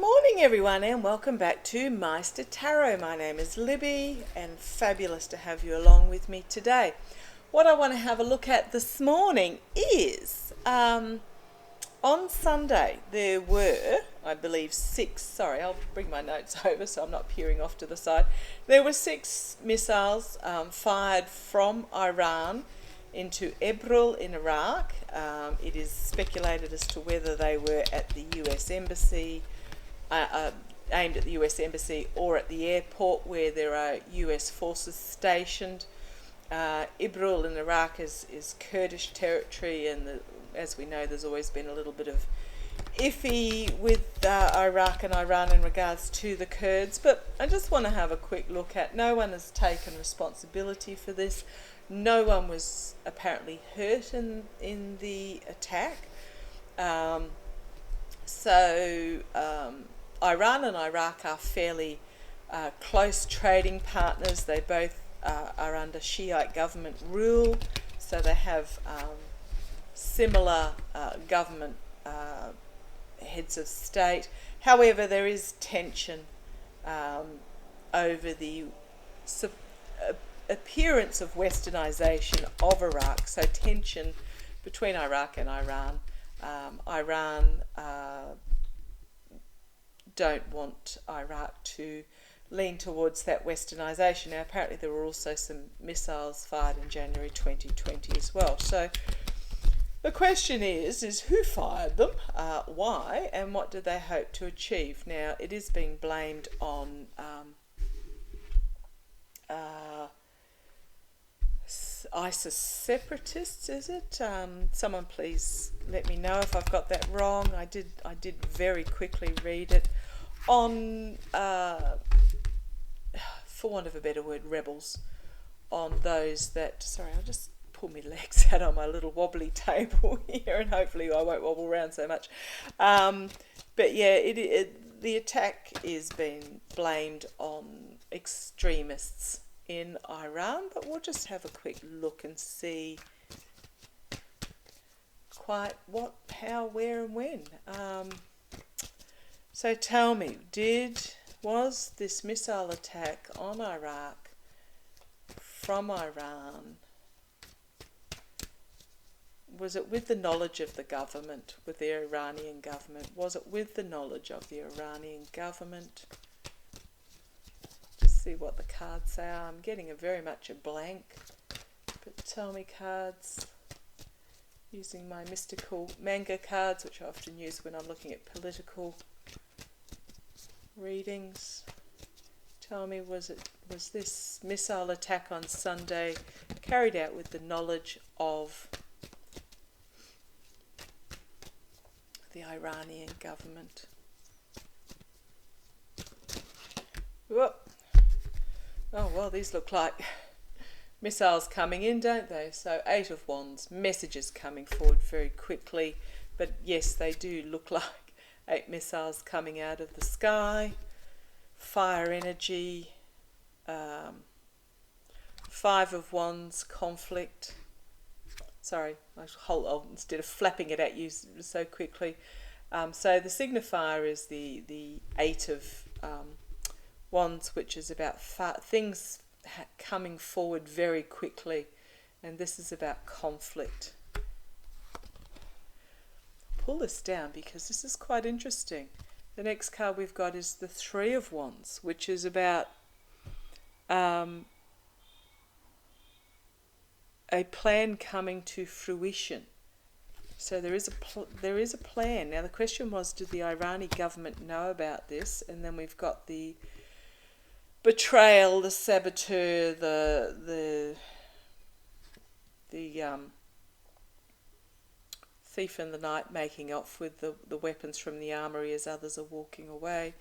morning everyone, and welcome back to Meister Tarot. My name is Libby and fabulous to have you along with me today. What I want to have a look at this morning is on Sunday there were, I believe, I'll bring my notes over so I'm not peering off to the side. There were 6 missiles fired from Iran into Erbil in Iraq. It is speculated as to whether they were at the US Embassy, aimed at the US Embassy or at the airport where there are US forces stationed. Erbil in Iraq is Kurdish territory, and as we know, there's always been a little bit of iffy with Iraq and Iran in regards to the Kurds, but I just want to have a quick look at, no one has taken responsibility for this. No one was apparently hurt in the attack. Iran and Iraq are fairly close trading partners. They both are under Shiite government rule, so they have similar government heads of state. However, there is tension over the appearance of westernization of Iraq, so tension between Iraq and Iran. Iran don't want Iraq to lean towards that westernization. Now, apparently there were also some missiles fired in January 2020 as well. So the question is who fired them, why, and what did they hope to achieve? Now, it is being blamed on ISIS separatists, is it? Someone please let me know if I've got that wrong. I did very quickly read it on, for want of a better word, rebels, on those that, sorry, I'll just pull my legs out on my little wobbly table here and hopefully I won't wobble around so much. But yeah, the attack is being blamed on extremists in Iran, but we'll just have a quick look and see quite what, how, where and when. So tell me, was this missile attack on Iraq from Iran, was it with the knowledge of the government, with the Iranian government? Was it with the knowledge of the Iranian government? See what the cards say. I'm getting very much a blank, but tell me, cards, using my mystical manga cards, which I often use when I'm looking at political readings. Tell me, was this missile attack on Sunday carried out with the knowledge of the Iranian government? Whoop. Oh, well, these look like missiles coming in, don't they? So 8 of Wands, messages coming forward very quickly. But yes, they do look like 8 missiles coming out of the sky. Fire energy. 5 of Wands, conflict. Sorry, instead of flapping it at you so quickly. So the signifier is the 8 of Wands, which is about things coming forward very quickly, and this is about conflict. Pull this down because this is quite interesting. The next card we've got is the 3 of Wands, which is about a plan coming to fruition. So there is a plan. Now the question was, did the Irani government know about this? And then we've got the betrayal, the saboteur, the thief in the night making off with the weapons from the armory as others are walking away.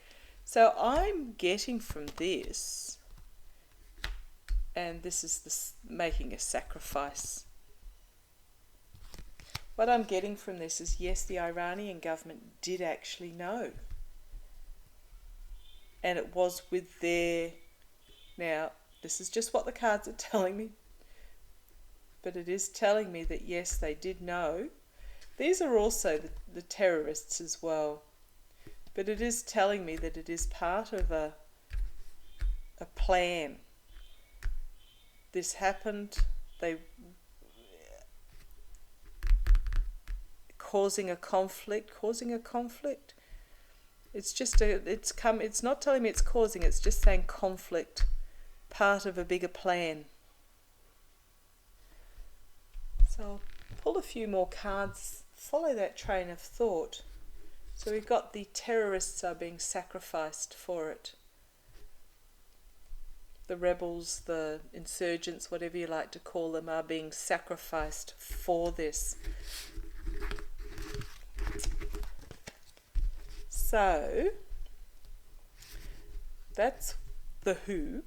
So I'm getting from this, and this is making a sacrifice. What I'm getting from this is, yes, the Iranian government did actually know. And it was with their... Now, this is just what the cards are telling me. But it is telling me that, yes, they did know. These are also the terrorists as well. But it is telling me that it is part of a plan. This happened, they causing a conflict. It's not telling me it's causing, it's just saying conflict, part of a bigger plan. So I'll pull a few more cards, follow that train of thought. So we've got the terrorists are being sacrificed for it. The rebels, the insurgents, whatever you like to call them, are being sacrificed for this. So that's the who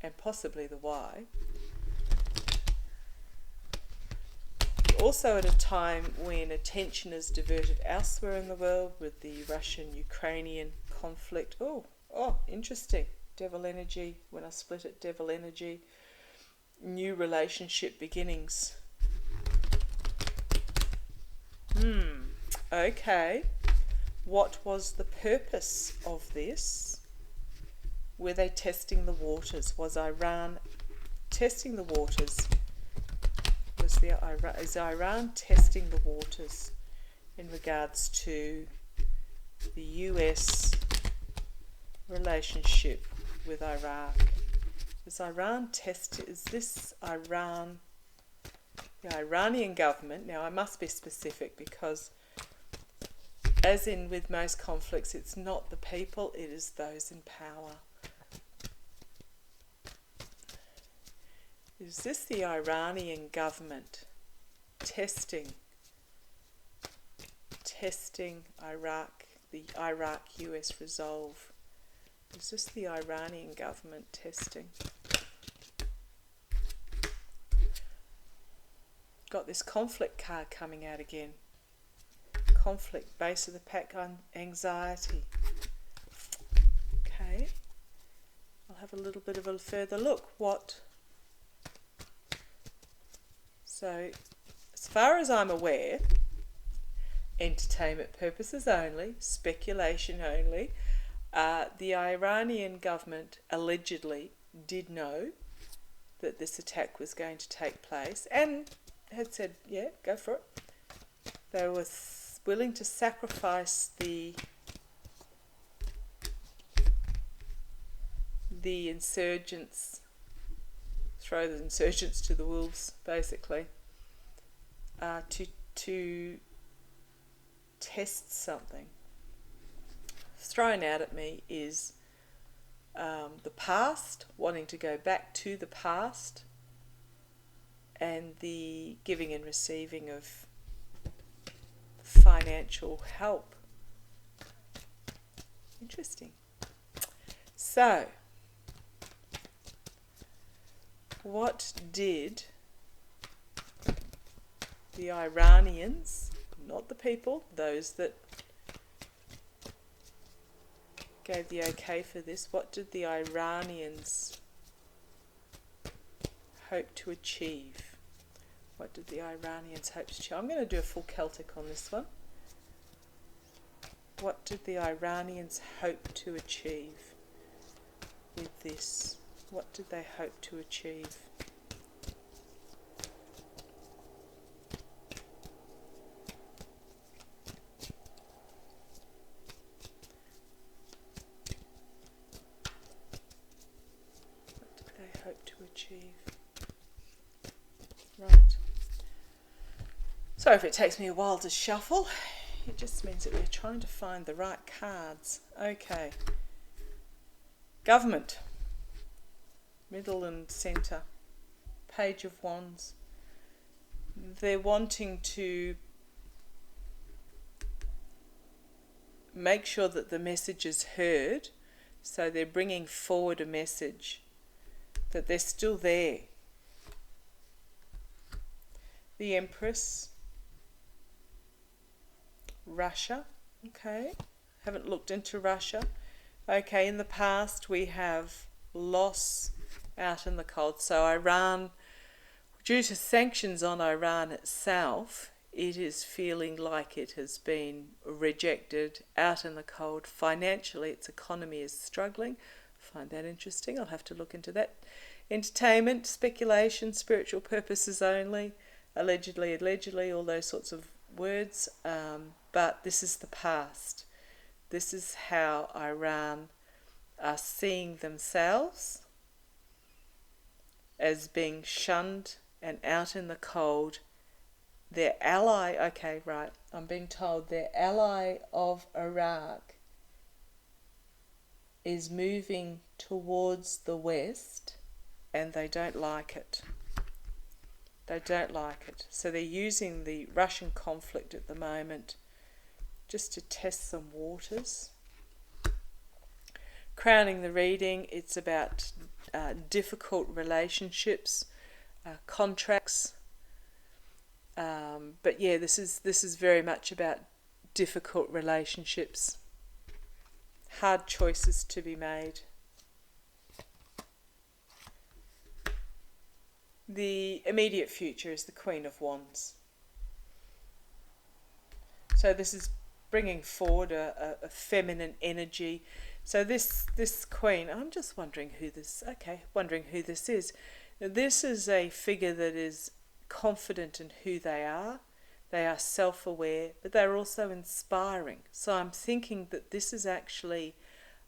and possibly the why. Also at a time when attention is diverted elsewhere in the world with the Russian-Ukrainian conflict. Oh, interesting. Devil energy. When I split it, devil energy. New relationship beginnings. Okay. What was the purpose of this? Were they testing the waters? Was Iran testing the waters? Is Iran testing the waters in regards to the US relationship with Iraq? Is this Iran, the Iranian government? Now I must be specific because, as in with most conflicts, it's not the people, it is those in power. Is this the Iranian government testing Iraq, the Iraq-US resolve? Is this the Iranian government testing? Got this conflict card coming out again. Conflict, base of the pack, anxiety. Okay, I'll have a little bit of a further look. So, as far as I'm aware, entertainment purposes only, speculation only, the Iranian government allegedly did know that this attack was going to take place and had said, yeah, go for it. They were willing to sacrifice the insurgents, throw the insurgents to the wolves, basically, to test something. Thrown out at me is the past, wanting to go back to the past, and the giving and receiving of financial help. Interesting. So, what did the Iranians, not the people, those that gave the okay for this, what did the Iranians hope to achieve? What did the Iranians hope to achieve? I'm going to do a full Celtic on this one. What did the Iranians hope to achieve with this? What did they hope to achieve? What did they hope to achieve? Right. Sorry if it takes me a while to shuffle. It just means that we're trying to find the right cards. Okay. Government. Middle and centre. Page of Wands. They're wanting to make sure that the message is heard. So they're bringing forward a message that they're still there. The Empress. Russia. Okay. Haven't looked into Russia. Okay, in the past we have loss out in the cold. So Iran, due to sanctions on Iran itself, it is feeling like it has been rejected, out in the cold. Financially, its economy is struggling. Find that interesting. I'll have to look into that. Entertainment, speculation, spiritual purposes only, allegedly, all those sorts of words. But this is the past. This is how Iran are seeing themselves as being shunned and out in the cold. Their ally, okay, right, I'm being told their ally of Iraq is moving towards the West, and they don't like it. They don't like it. So they're using the Russian conflict at the moment just to test some waters. Crowning the reading, it's about difficult relationships, contracts. But yeah, this is very much about difficult relationships, hard choices to be made. The immediate future is the Queen of Wands. So this is bringing forward a feminine energy. So this Queen, I'm just wondering who this is. Now, this is a figure that is confident in who they are. They are self-aware, but they're also inspiring. So I'm thinking that this is actually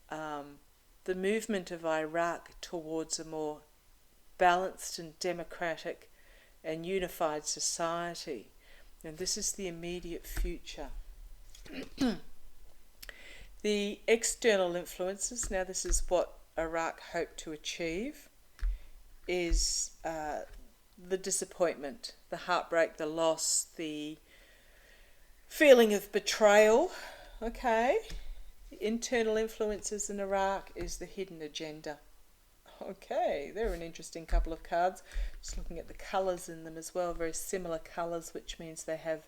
the movement of Iraq towards a more balanced and democratic and unified society. And this is the immediate future. The external influences, now this is what Iraq hoped to achieve, is the disappointment, the heartbreak, the loss, the feeling of betrayal. Okay. The internal influences in Iraq is the hidden agenda. Okay, they're an interesting couple of cards. Just looking at the colours in them as well, very similar colours, which means they have,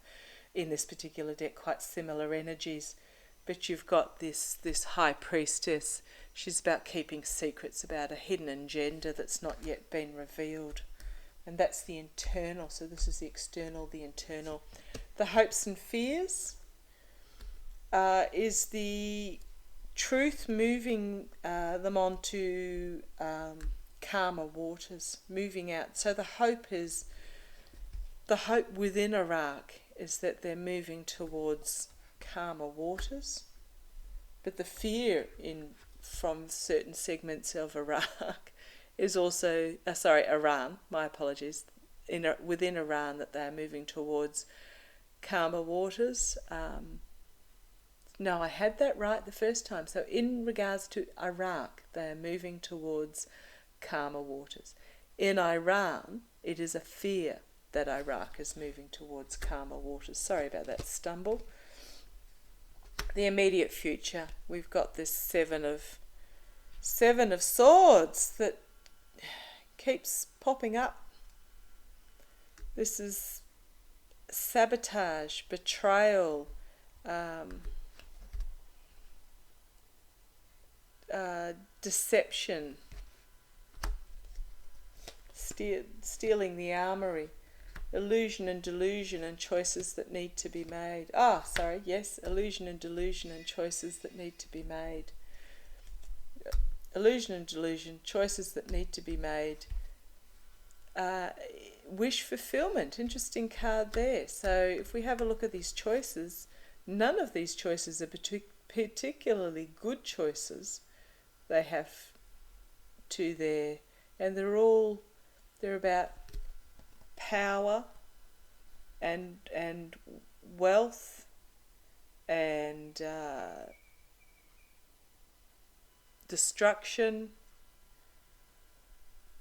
in this particular deck, quite similar energies. But you've got this High Priestess. She's about keeping secrets about a hidden agenda that's not yet been revealed. And that's the internal. So this is the external, the internal. The hopes and fears is the truth moving them onto calmer waters, moving out. So the hope within Iraq is that they're moving towards calmer waters, but the fear from certain segments of Iraq is also Iran. My apologies. Within Iran, that they are moving towards calmer waters. No, I had that right the first time. So in regards to Iraq, they are moving towards calmer waters. In Iran, it is a fear that Iraq is moving towards calmer waters. Sorry about that stumble. The immediate future, we've got this Seven of Swords that keeps popping up. This is sabotage, betrayal, deception, stealing the armory, illusion and delusion and choices that need to be made. Illusion and delusion and choices that need to be made. Illusion and delusion, choices that need to be made. Wish fulfillment, interesting card there. So if we have a look at these choices, none of these choices are particularly good choices. They have to there, and they're about power and wealth and destruction.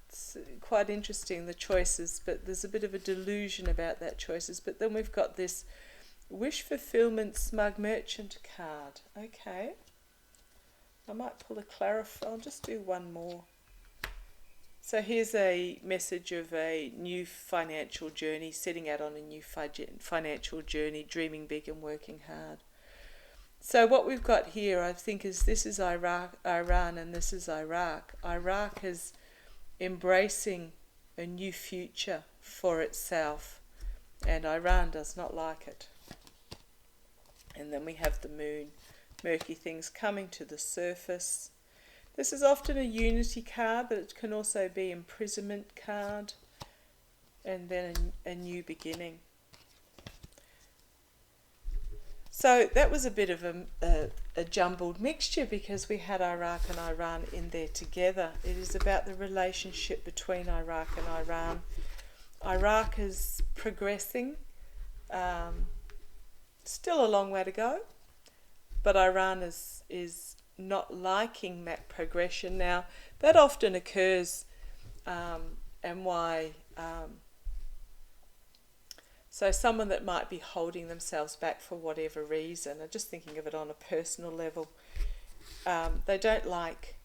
It's quite interesting, the choices, but there's a bit of a delusion about that choices. But then we've got this wish fulfillment smug merchant card. Okay, I might pull a clarify. I'll just do one more. So here's a message of a new financial journey, setting out on a new financial journey, dreaming big and working hard. So what we've got here, I think, is this is Iran, and this is Iraq. Iraq is embracing a new future for itself, and Iran does not like it. And then we have the moon, murky things coming to the surface. This is often a unity card, but it can also be imprisonment card, and then a new beginning. So that was a bit of a jumbled mixture because we had Iraq and Iran in there together. It is about the relationship between Iraq and Iran. Iraq is progressing, still a long way to go, but Iran is not liking that progression. Now, that often occurs, and why... So someone that might be holding themselves back for whatever reason, I'm just thinking of it on a personal level, they don't like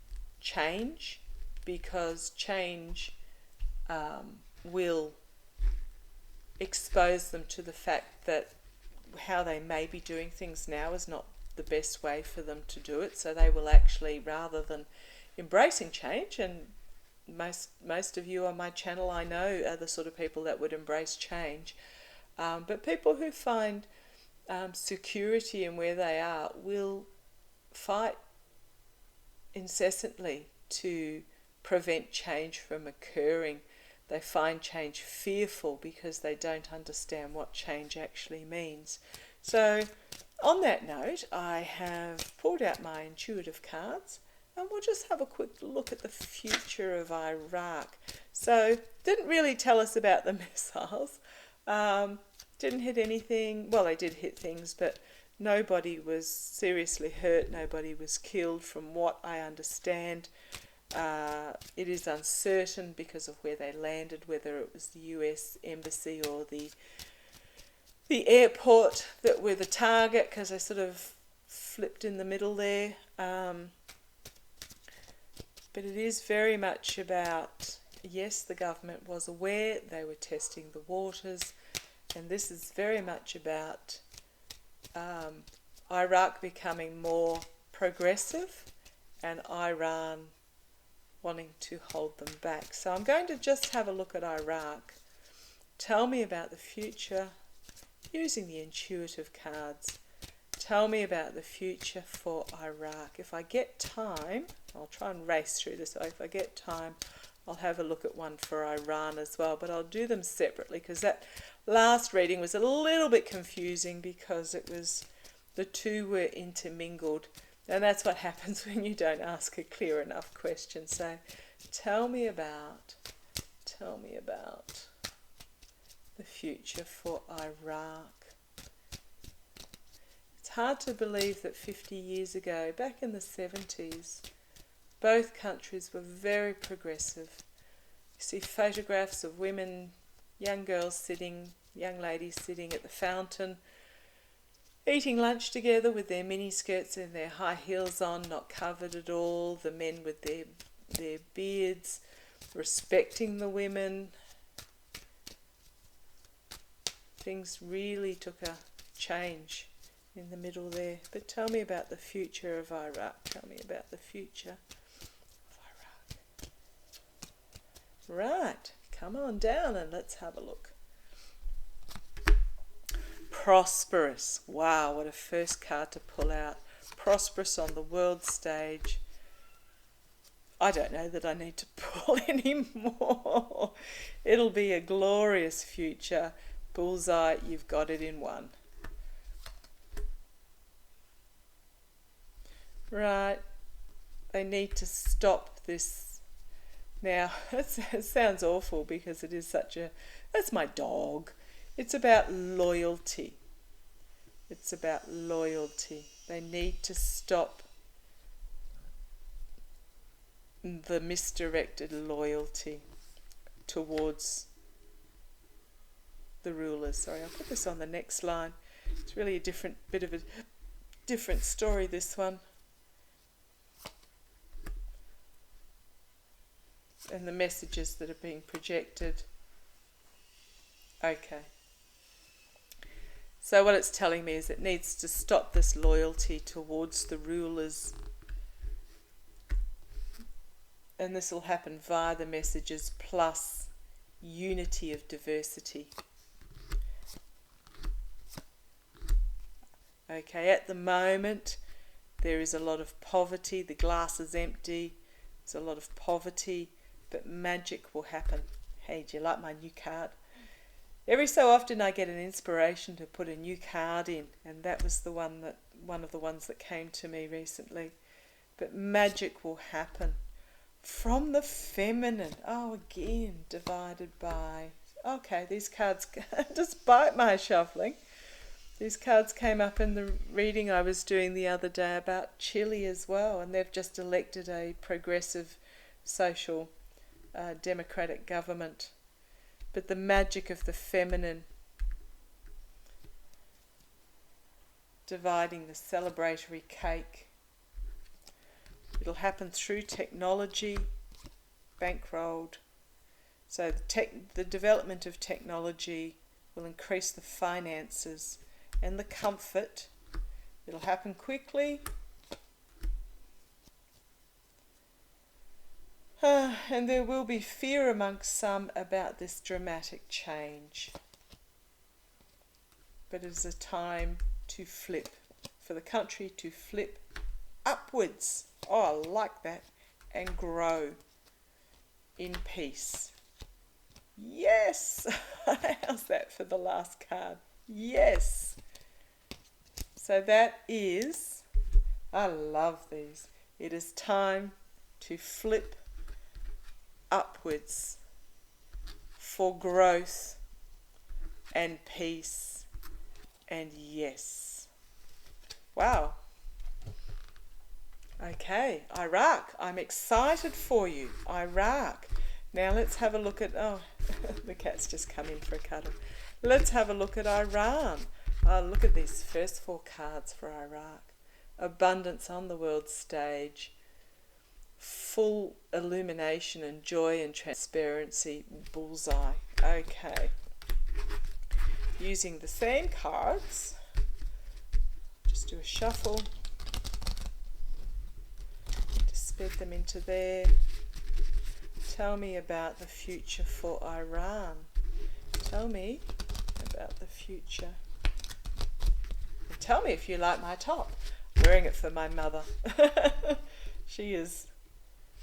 change because change will expose them to the fact that how they may be doing things now is not the best way for them to do it. So they will actually, rather than embracing change, and most of you on my channel I know are the sort of people that would embrace change, but people who find security in where they are will fight incessantly to prevent change from occurring. They find change fearful because they don't understand what change actually means. So on that note, I have pulled out my intuitive cards, and we'll just have a quick look at the future of Iraq. So didn't really tell us about the missiles. Didn't hit anything. Well, they did hit things, but nobody was seriously hurt. Nobody was killed from what I understand. It is uncertain because of where they landed, whether it was the US embassy or the airport that were the target, because they sort of flipped in the middle there. But it is very much about, yes, the government was aware, they were testing the waters, and this is very much about Iraq becoming more progressive and Iran wanting to hold them back. So I'm going to just have a look at Iraq. Tell me about the future using the intuitive cards. Tell me about the future for Iraq. If I get time, I'll try and race through this. If I get time, I'll have a look at one for Iran as well, but I'll do them separately because that last reading was a little bit confusing because it was, the two were intermingled, and that's what happens when you don't ask a clear enough question. So tell me about the future for Iraq. It's hard to believe that 50 years ago, back in the 70s, both countries were very progressive. You see photographs of women, young ladies sitting at the fountain, eating lunch together with their mini skirts and their high heels on, not covered at all. The men with their beards, respecting the women. Things really took a change in the middle there. But tell me about the future of Iraq. Tell me about the future of Iraq. Right, come on down and let's have a look. Prosperous. Wow, what a first card to pull out. Prosperous on the world stage. I don't know that I need to pull any more. It'll be a glorious future. Bullseye, you've got it in one. Right, they need to stop this. Now, it sounds awful because it is that's my dog. It's about loyalty. It's about loyalty. They need to stop the misdirected loyalty towards the rulers. Sorry, I'll put this on the next line. It's really a bit of a different story, this one. And the messages that are being projected. Okay. So what it's telling me is it needs to stop this loyalty towards the rulers. And this will happen via the messages plus unity of diversity. Okay, at the moment there is a lot of poverty. The glass is empty. There's a lot of poverty, but magic will happen. Hey, do you like my new card? Every so often I get an inspiration to put a new card in, and that was one of the ones that came to me recently. But magic will happen from the feminine. Oh, again, divided by. Okay, these cards, despite my shuffling, these cards came up in the reading I was doing the other day about Chile as well, and they've just elected a progressive social democratic government. But the magic of the feminine, dividing the celebratory cake. It'll happen through technology, bankrolled. So the development of technology will increase the finances and the comfort. It'll happen quickly. And there will be fear amongst some about this dramatic change. But it is a time to flip, for the country to flip upwards. Oh, I like that. And grow in peace. Yes! How's that for the last card? Yes! So that is, I love these. It is time to flip upwards for growth and peace and yes. Wow. Okay, Iraq. I'm excited for you. Iraq. Now let's have a look at, oh, the cat's just come in for a cuddle. Let's have a look at Iran. Oh, look at these first 4 cards for Iraq. Abundance on the world stage. Full illumination and joy and transparency. Bullseye. Okay. Using the same cards. Just do a shuffle. Just bed them into there. Tell me about the future for Iran. Tell me about the future. And tell me if you like my top. I'm wearing it for my mother. She is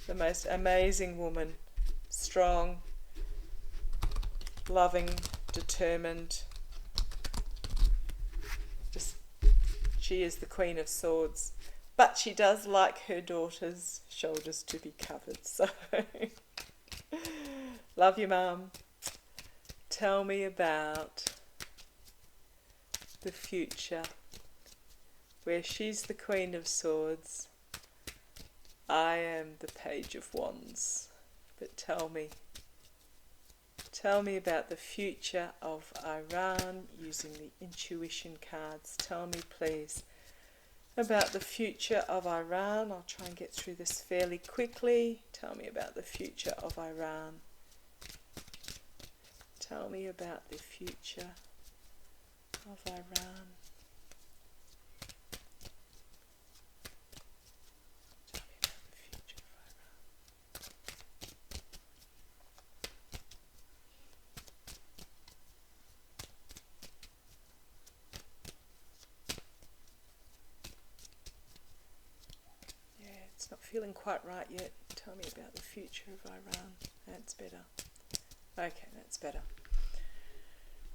the most amazing woman. Strong, loving, determined. She is the Queen of Swords. But she does like her daughter's shoulders to be covered. So, love you, Mum. Tell me about the future, where she's the Queen of Swords. I am the Page of Wands. But tell me about the future of Iran using the intuition cards. Tell me, please, about the future of Iran. I'll try and get through this fairly quickly. Tell me about the future of Iran. Tell me about the future of Iran. Tell me about the future of Iran. Yeah, it's not feeling quite right yet. Tell me about the future of Iran. That's better. Okay, that's better.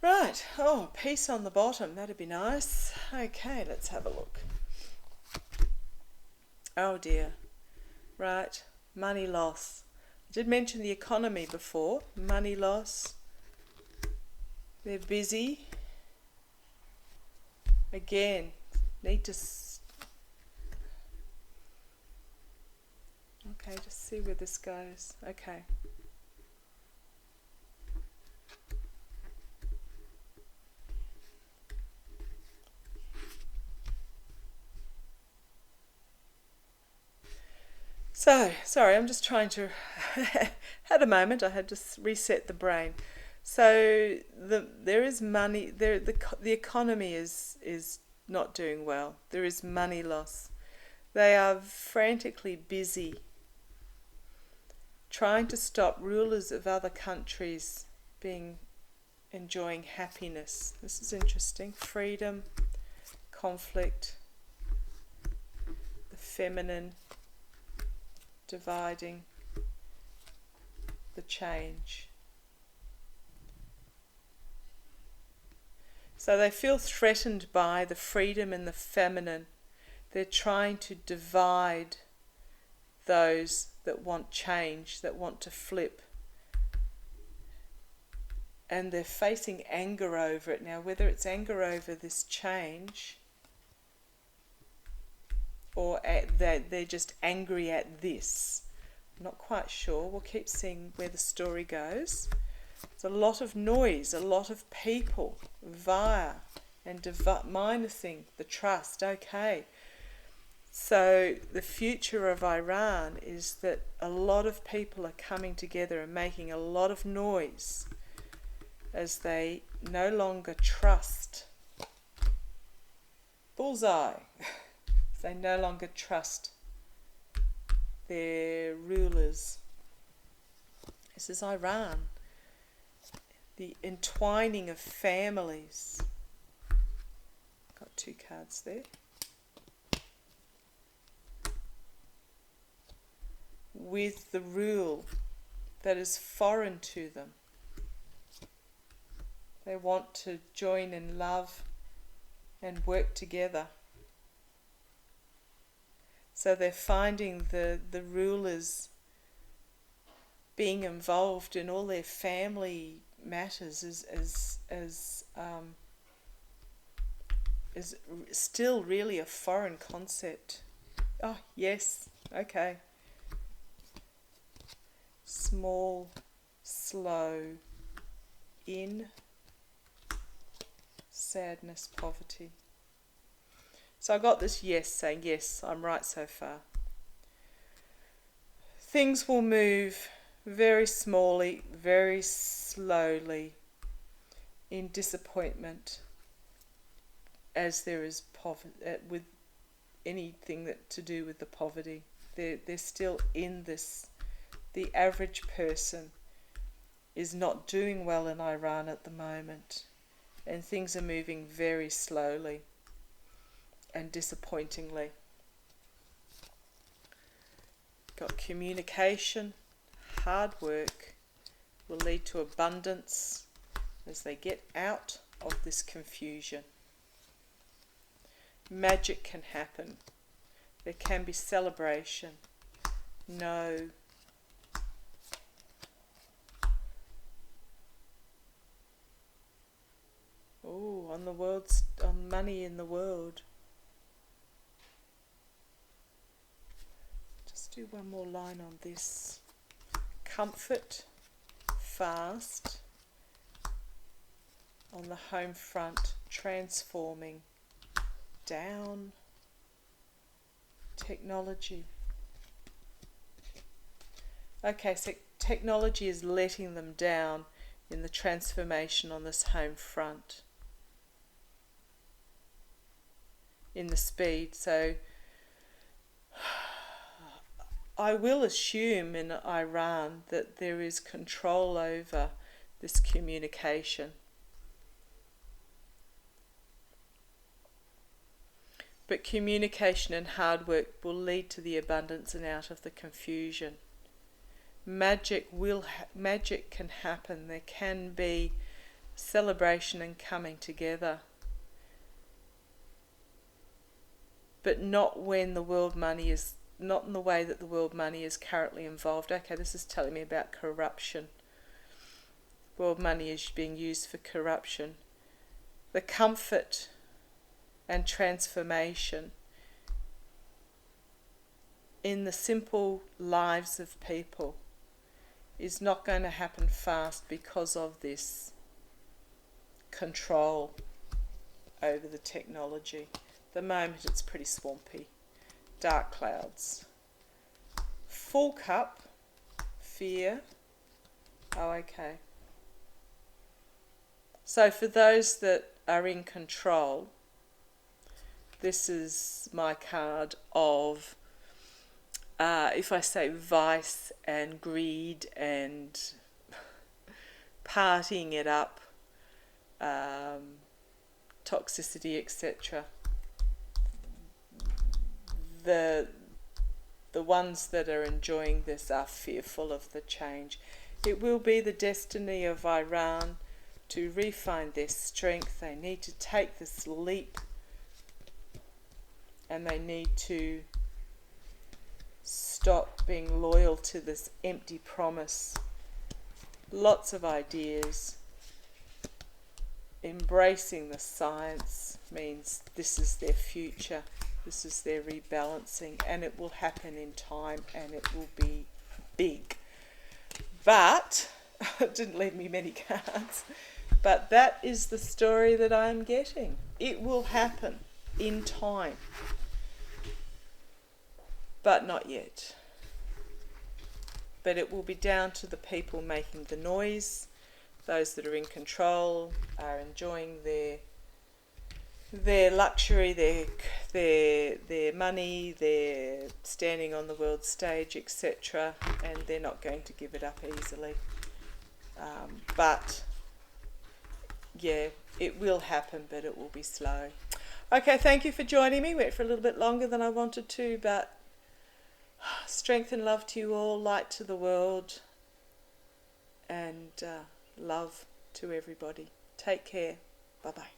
Right, oh, peace on the bottom, that'd be nice. Okay, let's have a look. Oh dear. Right, money loss. I did mention the economy before. Money loss. They're busy. Again, need to... Okay, just see where this goes. Okay. So, sorry, I'm just trying to, had a moment, I had to reset the brain. So, there is money, the economy is not doing well. There is money loss. They are frantically busy trying to stop rulers of other countries enjoying happiness. This is interesting. Freedom, conflict, the feminine dividing, the change. So they feel threatened by the freedom and the feminine. They're trying to divide those that want change, that want to flip. And they're facing anger over it now, whether it's anger over this change or they're just angry at this. I'm not quite sure. We'll keep seeing where the story goes. There's a lot of noise, a lot of people via and minusing the trust. Okay. So the future of Iran is that a lot of people are coming together and making a lot of noise as they no longer trust. Bullseye. They no longer trust their rulers. This is Iran. The entwining of families. Got 2 cards there. With the rule that is foreign to them. They want to join in love and work together. So they're finding the rulers being involved in all their family matters is still really a foreign concept. Oh, yes, okay. Small, slow, in, sadness, poverty. So I got this yes saying, yes, I'm right so far. Things will move very smallly, very slowly, in disappointment, as there is poverty, with anything that to do with the poverty. They're still in this. The average person is not doing well in Iran at the moment, and things are moving very slowly and disappointingly. Got communication, hard work will lead to abundance as they get out of this confusion. Magic can happen. There can be celebration. No. Oh, on money in the world. Just do one more line on this. Comfort, fast, on the home front, transforming, down, technology. Okay, so technology is letting them down in the transformation on this home front, in the speed. So I will assume in Iran that there is control over this communication. But communication and hard work will lead to the abundance and out of the confusion. Magic can happen. There can be celebration and coming together. But not when the world money is, not in the way that the world money is currently involved. Okay, this is telling me about corruption. World money is being used for corruption. The comfort and transformation in the simple lives of people is not going to happen fast because of this control over the technology. At the moment it's pretty swampy. Dark clouds. Full cup, fear. Oh, okay. So for those that are in control, this is my card of, if I say vice and greed and partying it up, toxicity, etc. the ones that are enjoying this are fearful of the change. It will be the destiny of Iran to refine their strength. They need to take this leap, and they need to stop being loyal to this empty promise. Lots of ideas. Embracing the science means this is their future. This is their rebalancing, and it will happen in time, and it will be big. But, it didn't leave me many cards, but that is the story that I'm getting. It will happen in time, but not yet. But it will be down to the people making the noise. Those that are in control are enjoying their luxury, their money, their standing on the world stage, etc., and they're not going to give it up easily. But yeah, it will happen, but it will be slow. Okay, thank you for joining me. Went for a little bit longer than I wanted to, but strength and love to you all, light to the world, and love to everybody. Take care. Bye-bye.